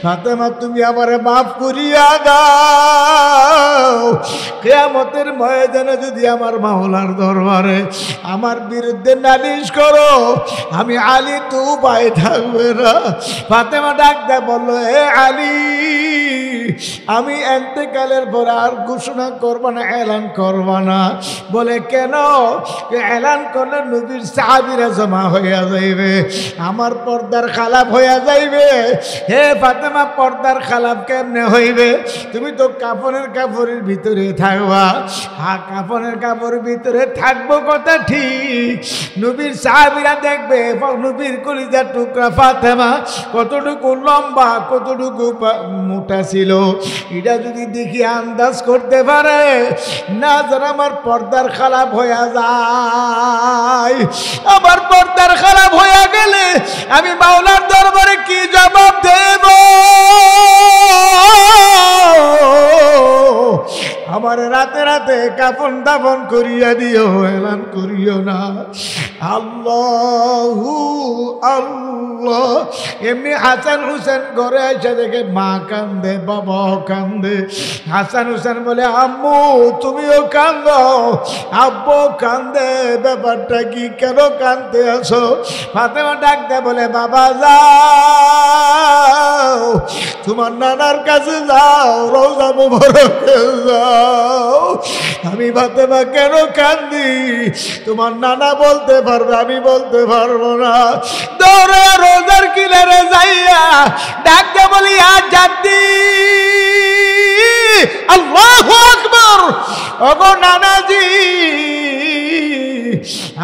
ফাতেমা তুমি আমারে মাফ করিয়া দাও। কিয়ামতের ময়দানে যদি আমার মাওলার দরবারে আমার বিরুদ্ধে নালিশ করো, আমি আলী তো উপায় থাকবে না। ফাতেমা ডাক দেয় বলল, হে আলী আমি এতেকালের পর আর ঘোষণা করবো না, এলান করবো না। বলে কেন? এলান করলে নবীর সাহাবীরা জমা হইয়া যাইবে, আমার পর্দার খালাপ হইয়া যাইবে। হে ফাতেমা পর্দার খালাপ কেমনে হইবে? তুমি তো কাপড়ের ভিতরে থাকবা। হ্যাঁ কাপড়ের ভিতরে থাকবো কথা ঠিক, নবীর সাহাবীরা দেখবে নবীর কলিজার টুকরা ফাতেমা কতটুকু লম্বা, কতটুকু মোটা ছিল, এটা যদি দেখি আন্দাজ করতে পারে না যেন আমার পর্দার খারাপ হইয়া যায়। আমার পর্দার খারাপ হইয়া গেলে আমি মাওলার দরবারে কি জবাব দেব? আমার রাতে রাতে কাফন দাফন করিয়া দিও, এলান করিও না। আল্লাহু আল্লাহ। এমনি হাসান হুসেন ঘরে এসে দেখে মা কান্দে, বাবা কান্দে। হাসান হুসেন বলে, আম্মু তুমিও কান্দো, আব্বু কান্দে, ব্যাপারটা কি, কেন কান্দতে আসো? ফাতেমা ডাক দেয় বলে, বাবা যাও তোমার নানার কাছে যাও, রওজা মুবারকে যাও। আমি ফাতেমা কেন কান্দি? তোমার নানা বলতে পারবে, আমি বলতে পারবো না। দৌড়ে রোজার কিনারে যাইয়া ডাক দিয়ে বলি, আর জাতি আল্লাহু আকবার, ওগো নানাজি।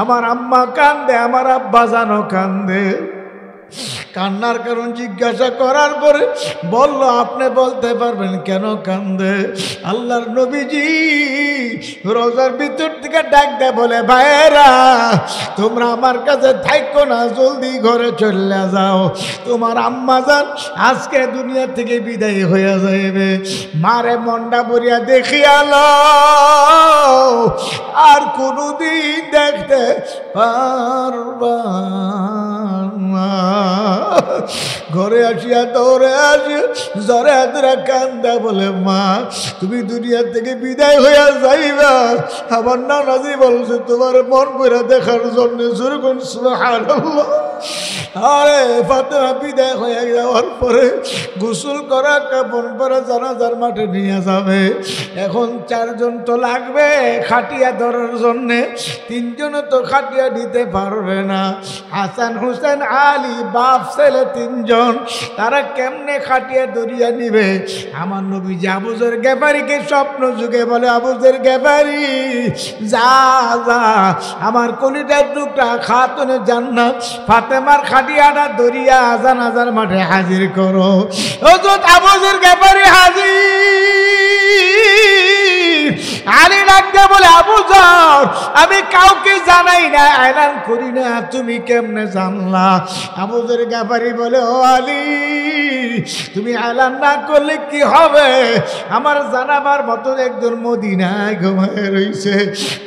আমার আম্মা কান্দে, আমার আব্বা জানো কান্দে। কান্নার কারণ জিজ্ঞাসা করার পরে বলল, আপনি বলতে পারবেন কেন কান্দে? আল্লাহর নবীজি রোজার ভিতর থেকে ডাক দেয় বলে, ভাইয়েরা তোমরা আমার কাছে থাইকো না, জলদি ঘরে চলে যাও, তোমার আম্মা জান আজকে দুনিয়া থেকে বিদায় হয়ে যাইবে। মারে মন্ডা বরিয়া দেখিয়ালো, আর কোনদিন দেখতে পারবা না। ঘরে আসিয়া দৌড়ে আসে, জরে হাতরা কান্দা বলে, মা তুমি দুনিয়া থেকে বিদায় হইয়া যাইবা, আমার নানাজি বলছে তোমার মন করে দেখার জন্য। সুবহানাল্লাহ। আরে ফাতেমা বিদায় হয়ে যাওয়ার পরে গোসল করা কাপড় পরে জানাজার মাঠে নিয়ে যাবে। এখন 4 জন তো লাগবে খাটিয়া ধরার জন্যে, 3 জন তো খাটিয়া দিতে পারবে না। হাসান হুসেন আলী বাপ ছেলে 3 জন, তারা কেমনে খাটিয়া ধরিয়া নিবে? আমার নবীজি আবু যর গেফারিকে স্বপ্ন যুগে বলে, আবু যর গেফারি যা যা আমার কলিজার টুকরা খাতুনে জান্নাত ফাতেমার খাটিয়াটা দরিয়া জানাজার মাঠে হাজির করো। হযরত আবু যর গেফারি হাজির। আলী ডাকতে বলে, আবু যর আমি কাউকে জানাই না, এলান করি না, তুমি কেমনে জানলা? আবু যর গেফারি বলে, ও আলী তুমি এলান না করলে কি হবে? আমার জানাবার মতো একজন মদিনায় ঘুমায় রইছে,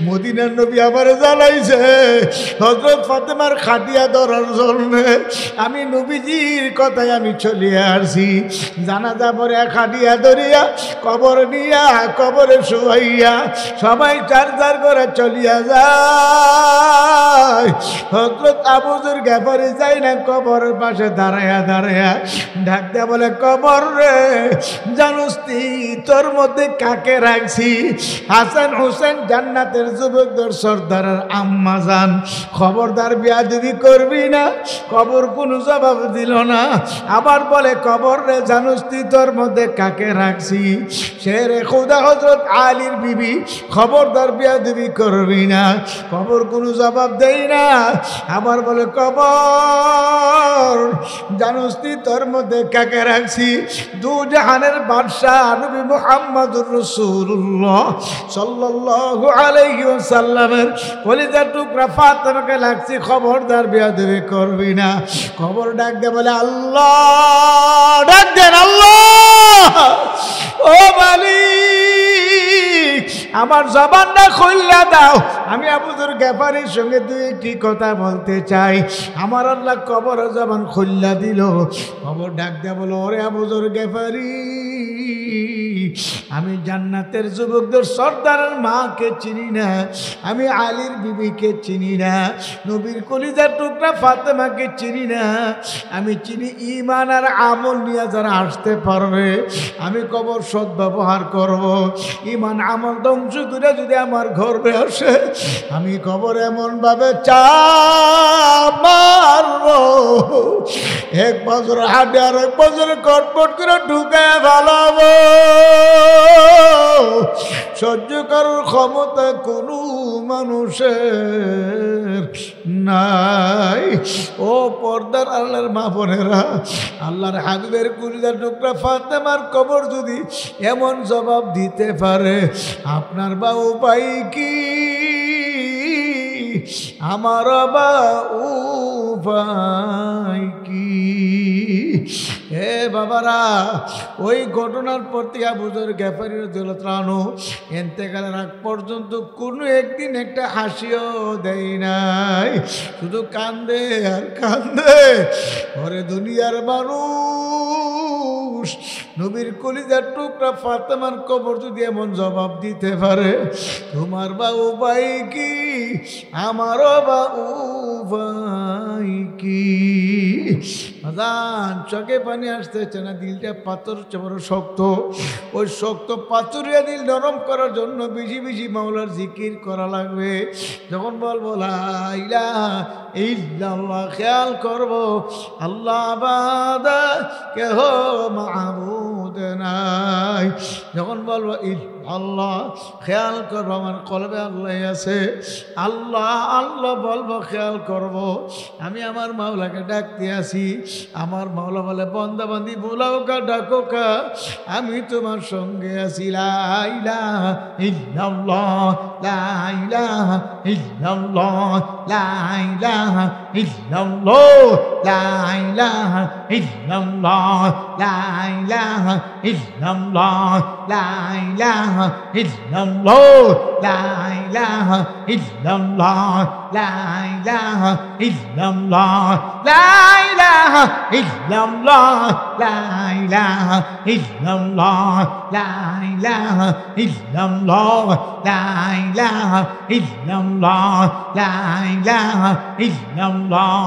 মদিনার নবী আমার জানাইছে হযরত ফাতেমার খাটিয়া ধরার জন্য। আমি নবীজির কথায় আমি চলে আসছি। জানাজা পরে খাটিয়া ধরিয়া কবর নিয়া কবরে শুয়াইয়া সবাই 4 করে চলিয়া যায়। হযরত আবু যর গেফারি যাই না কবরের পাশে দাঁড়ায়া দাঁড়ায়া ডাকতে বলে, কবর রে জানোস তোর মধ্যে কাকে রাখছি? হাসান হুসেন জান্নাতের যুবকদের সর্দারের আম্মা জান, খবরদার বেয়াদবি করবি না। কবর কোনো জবাব দিল না। আবার বলে, কবর রে জানোস তোর মধ্যে কাকে রাখছি? শেরে খুদা হযরত আলীর বিবি, খবরদার বেয়াদবি করবি না। কবর কোনো জবাব দেই না। আবার বলে, কবর জানোস তোর মধ্যে কাকে রাখছি? 2 জাহানের বাদশাহ নবী মুহাম্মদুর রাসূলুল্লাহ সাল্লাল্লাহু আলাইহি ওয়াসাল্লামের কলিজার টুকরা ফাতেমাকে রাখছি, খবরদার বেয়াদবি করবি না। খবর ডাক দে বলে, আল্লাহ ডাক দেন, আল্লাহ ও মালিক আমার জবানটা খুইলা দাও, আমি আবু যর গেফারির সঙ্গে 2-1টি কথা বলতে চাই। আমার আল্লাহ কবর জবান খুইলা দিল। খবর ডাক দেয়া বলো, ওরে আবু যর গেফারি আমি জান্নাতের যুবকদের সর্দারের মাকে চিনি না, আমি আলীর বিবিকে চিনি না, নবীর কলিজার টুকরা ফাতেমাকে চিনি না। আমি চিনি ঈমান আর আমল নিয়ে যারা আসতে পারবে, আমি কবর সদ্ব্যবহার করব। ঈমান আমল ধ্বংস করে যদি আমার ঘরে আসে, আমি কবর এমন ভাবে চাপ মারবো, 1 বছর হাঁটে আর 1 বছর কটপট করে ঢুকে ভালাবো। সহ্য করার ক্ষমতা কোনো মানুষের নাই। ও পর্দার আল্লাহর মা বোনেরা, আল্লাহর হাবিবের কলিজার টুকরা ফাতেমার কবর যদি এমন জবাব দিতে পারে, আপনার বা উপায় কি? আমার বা উপায় কি? হে বাবারা, ওই ঘটনার পর থেকে আবু যর গেফারি রাদিয়াল্লাহু আনহু ইন্তেকালের আগ পর্যন্ত কোনো একদিন একটা হাসিও দেয় নাই, শুধু কান্দে আর কান্দে। ওরে দুনিয়ার মানুষ, নবীর কলিজার টুকরা ফাতেমার কবর যদি এমন জবাব দিতে পারে, তোমার বা উপায় কি? আমারও বা উপায় কি? আজান চোখে পানি আসতেছে না, দিলটা পাথর বড় শক্ত। ওই শক্ত পাথরিয়া দিল নরম করার জন্য বেশি বেশি মাওলার জিকির করা লাগবে। যখন বলবো লা ইলাহা ইল্লাল্লাহ, খেয়াল করব আল্লাহ বাদা কেহ মাবুদ নাই। যখন বলবো আল্লাহ, খেয়াল করবো আমার কলবে আল্লাহ আছে। আল্লাহ আল্লাহ বলবো, খেয়াল করব আমি আমার মাওলাকে ডাকতে আসি। আমার মাওলা বলে, বন্দাবান্দি বোলাও কা ডাকো কা, আমি তোমার সঙ্গে আছি। লা ইলাহা ইল্লাল্লাহ, লা ইলাহা ইল্লাল্লাহ, লা ইলাহা ইল্লাল্লাহ, লা ইলাহা ইল্লাল্লাহ, লা ইলাহা ইল্লাল্লাহ, লা ইলাহা ইল্লাল্লাহ, লা ইলাহা ইল্লাল্লাহ, লা ইলাহা ইল্লাল্লাহ, লা ইলাহা ইল্লাল্লাহ, লা ইলাহা ইল্লাল্লাহ, লা ইলাহা ইল্লাল্লাহ, লা ইলাহা ইল্লাল্লাহ, লা ইলাহা ইল্লাল্লাহ।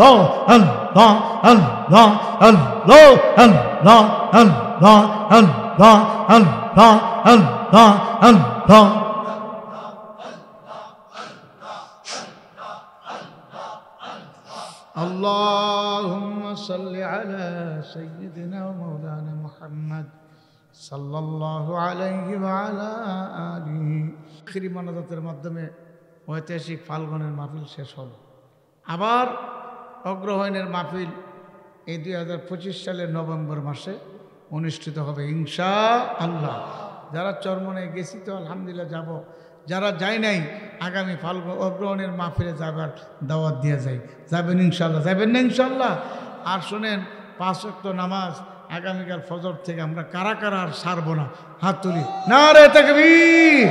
اللهم صل على سيدنا ومولانا محمد সাল্লাল্লাহু আলাইহি ওয়া আলা আলিহি। আখিরি মোনাজাতের মাধ্যমে ঐতিহাসিক ফাল্গুনের মাহফিল শেষ হল। আবার অগ্রহায়ণের মাহফিল এই 2025 সালের নভেম্বর মাসে অনুষ্ঠিত হবে ইনশাআল্লাহ। যারা চরমনে গেছি তো আলহামদুলিল্লাহ যাব, যারা যায় নাই আগামী ফাল্গুন অগ্রহায়ণের মাহফিলে যাবার দাওয়াত দিয়ে যায়। যাবেন ইনশাআল্লাহ, যাবেন না ইনশাআল্লাহ? আর শোনেন 5 ওয়াক্ত নামাজ আগামীকাল ফজর থেকে আমরা কারা কারা আর ছাড়বো না, হাত তুলি নারে তাকবীর।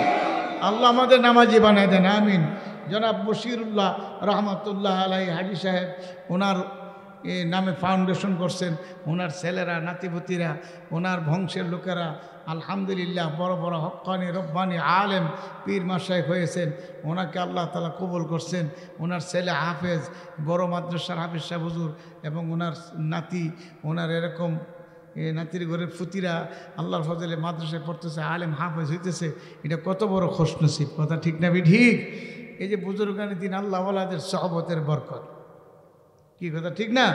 আল্লাহ আমাদের নামাজি বানায় দেন, আমিন। জনাব বশিরুল্লাহ রহমতুল্লাহ আলাই হাজি সাহেব ওনার নামে ফাউন্ডেশন করছেন, ওনার ছেলেরা নাতিপতিরা ওনার বংশের লোকেরা আলহামদুলিল্লাহ বড় বড় হক্কানি রব্বানি আলেম পীর মাশায়েখ হয়েছেন। ওনাকে আল্লাহ তাআলা কবুল করছেন। ওনার ছেলে হাফেজ, বড় মাদ্রাসার হাফেজ সাহেব হুজুর, এবং ওনার নাতি, ওনার এরকম নাতির ঘরের ফুতিরা আল্লাহর ফজলে মাদ্রাসায় পড়তেছে, আলেম হাফেজ হইতেছে। এটা কত বড় খুশনসিব, কথা ঠিক না ঠিক? এই যে বুজুর্গানি দিন আল্লাহ ওয়ালাদের সহবতের বরকত, কি কথা ঠিক না?